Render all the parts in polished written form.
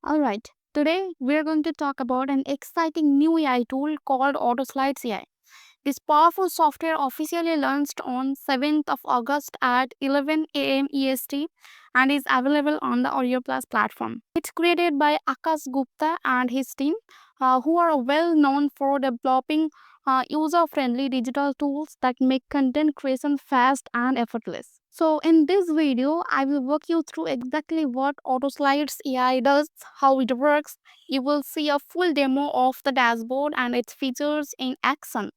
Alright, today we're going to talk about an exciting new AI tool called AutoSlides AI. This powerful software officially launched on 7th of August at 11 a.m. EST and is available on the Audio Plus platform. It's created by Akshat Gupta and his team, who are well known for developing user-friendly digital tools that make content creation fast and effortless. So in this video, I will walk you through exactly what AutoSlides AI does, how it works. You will see a full demo of the dashboard and its features in action.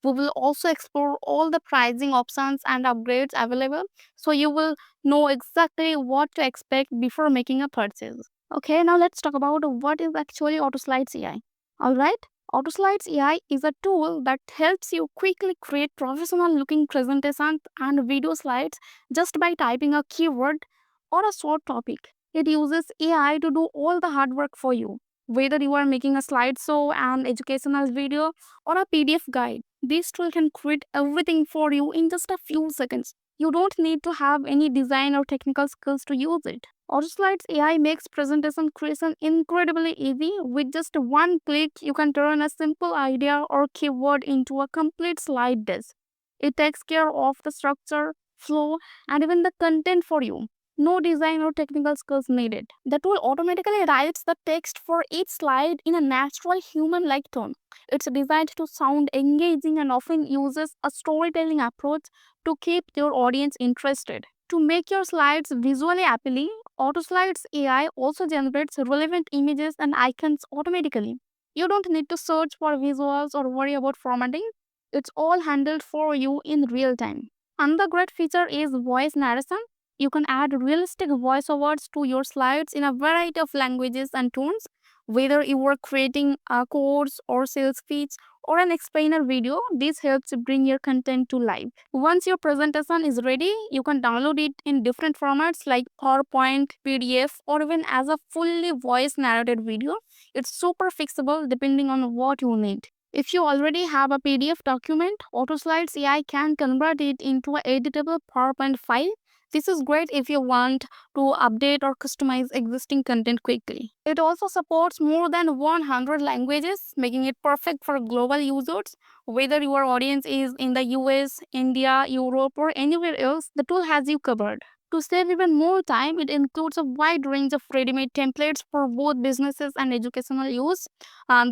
We will also explore all the pricing options and upgrades available so you will know exactly what to expect before making a purchase. Okay, now let's talk about what is actually AutoSlides AI. Alright, AutoSlides AI is a tool that helps you quickly create professional looking presentations and video slides just by typing a keyword or a short topic. It uses AI to do all the hard work for you. Whether you are making a slideshow, an educational video, or a PDF guide, this tool can create everything for you in just a few seconds. You don't need to have any design or technical skills to use it. AutoSlides AI makes presentation creation incredibly easy. With just one click, you can turn a simple idea or keyword into a complete slide deck. It takes care of the structure, flow, and even the content for you. No design or technical skills needed. The tool automatically writes the text for each slide in a natural human like tone. It's designed to sound engaging and often uses a storytelling approach to keep your audience interested. To make your slides visually appealing, AutoSlides AI also generates relevant images and icons automatically. You don't need to search for visuals or worry about formatting. It's all handled for you in real time. Another great feature is voice narration. You can add realistic voiceovers to your slides in a variety of languages and tones. Whether you are creating a course or sales speech or an explainer video, this helps bring your content to life. Once your presentation is ready, you can download it in different formats like PowerPoint, PDF, or even as a fully voice narrated video. It's super fixable depending on what you need. If you already have a PDF document, AutoSlides AI can convert it into an editable PowerPoint file. This is great if you want to update or customize existing content quickly. It also supports more than 100 languages, making it perfect for global users. Whether your audience is in the US, India, Europe, or anywhere else, the tool has you covered. To save even more time, it includes a wide range of ready-made templates for both businesses and educational use.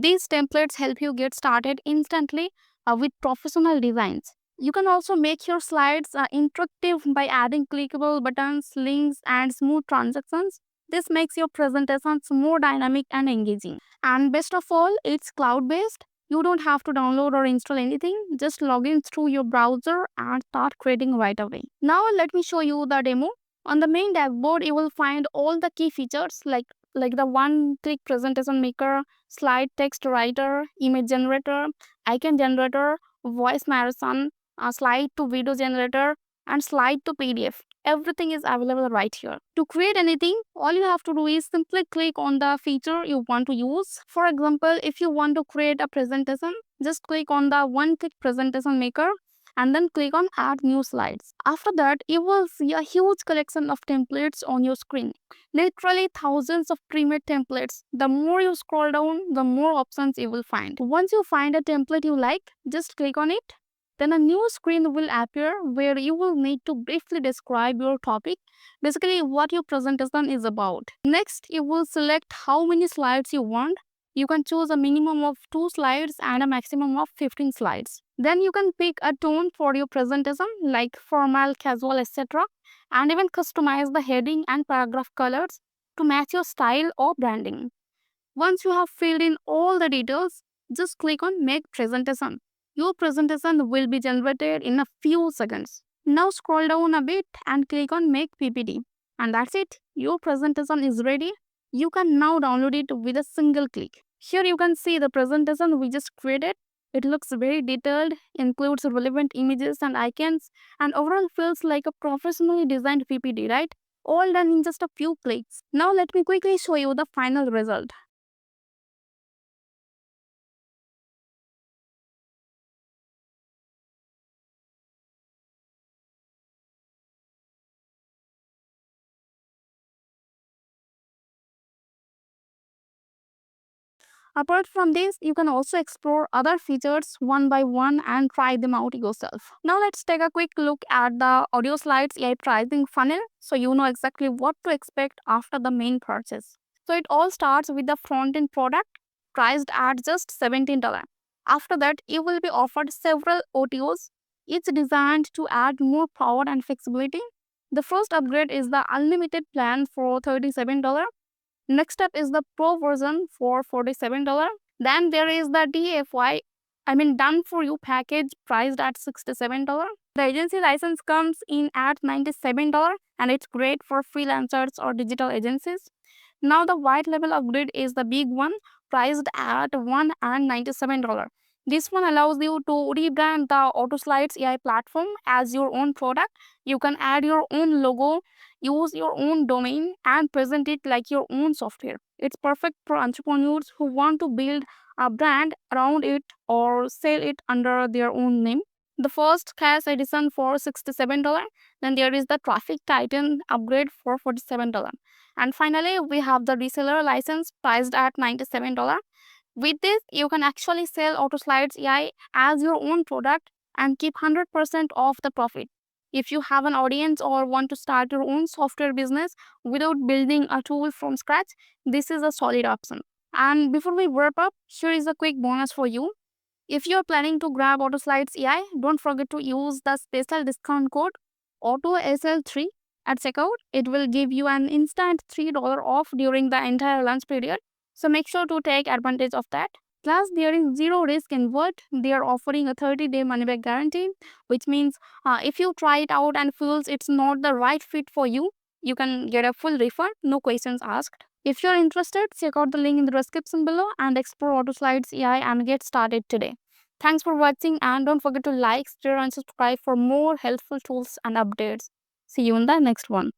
These templates help you get started instantly with professional designs. You can also make your slides interactive by adding clickable buttons, links, and smooth transactions. This makes your presentations more dynamic and engaging. And best of all, it's cloud based. You don't have to download or install anything, just log in through your browser and start creating right away. Now, let me show you the demo. On the main dashboard, you will find all the key features like the one click presentation maker, slide text writer, image generator, icon generator, voice narration, a slide to video generator, and slide to PDF. Everything is available right here. To create anything, all you have to do is simply click on the feature you want to use. For example, if you want to create a presentation, just click on the one click presentation maker and then click on add new slides. After that, you will see a huge collection of templates on your screen. Literally thousands of pre-made templates. The more you scroll down, the more options you will find. Once you find a template you like, just click on it. Then a new screen will appear where you will need to briefly describe your topic, basically what your presentation is about. Next, you will select how many slides you want. You can choose a minimum of 2 slides and a maximum of 15 slides. Then you can pick a tone for your presentation like formal, casual, etc. and even customize the heading and paragraph colors to match your style or branding. Once you have filled in all the details, just click on Make Presentation. Your presentation will be generated in a few seconds. Now scroll down a bit and click on Make PPT. And that's it. Your presentation is ready. You can now download it with a single click. Here you can see the presentation we just created. It looks very detailed, includes relevant images and icons, and overall feels like a professionally designed PPT, right? All done in just a few clicks. Now let me quickly show you the final result. Apart from this, you can also explore other features one by one and try them out yourself. Now let's take a quick look at the AutoSlides AI pricing funnel so you know exactly what to expect after the main purchase. So it all starts with the front-end product priced at just $17. After that, you will be offered several OTOs, each designed to add more power and flexibility. The first upgrade is the unlimited plan for $37. Next up is the Pro version for $47. Then there is the DFY, done for you package priced at $67. The agency license comes in at $97 and it's great for freelancers or digital agencies. Now the white level upgrade is the big one priced at $197. This one allows you to rebrand the AutoSlides AI platform as your own product. You can add your own logo, use your own domain, and present it like your own software. It's perfect for entrepreneurs who want to build a brand around it or sell it under their own name. The first cash edition for $67. Then there is the Traffic Titan upgrade for $47. And finally, we have the reseller license priced at $97. With this, you can actually sell AutoSlides AI as your own product and keep 100% of the profit. If you have an audience or want to start your own software business without building a tool from scratch, this is a solid option. And before we wrap up, here is a quick bonus for you. If you're planning to grab AutoSlides AI, don't forget to use the special discount code AutoSL3 at checkout. It will give you an instant $3 off during the entire launch period. So make sure to take advantage of that. Plus, there is zero risk involved. They are offering a 30-day money-back guarantee, which means if you try it out and feels it's not the right fit for you, you can get a full refund, no questions asked. If you're interested, check out the link in the description below and explore AutoSlides AI and get started today. Thanks for watching and don't forget to like, share and subscribe for more helpful tools and updates. See you in the next one.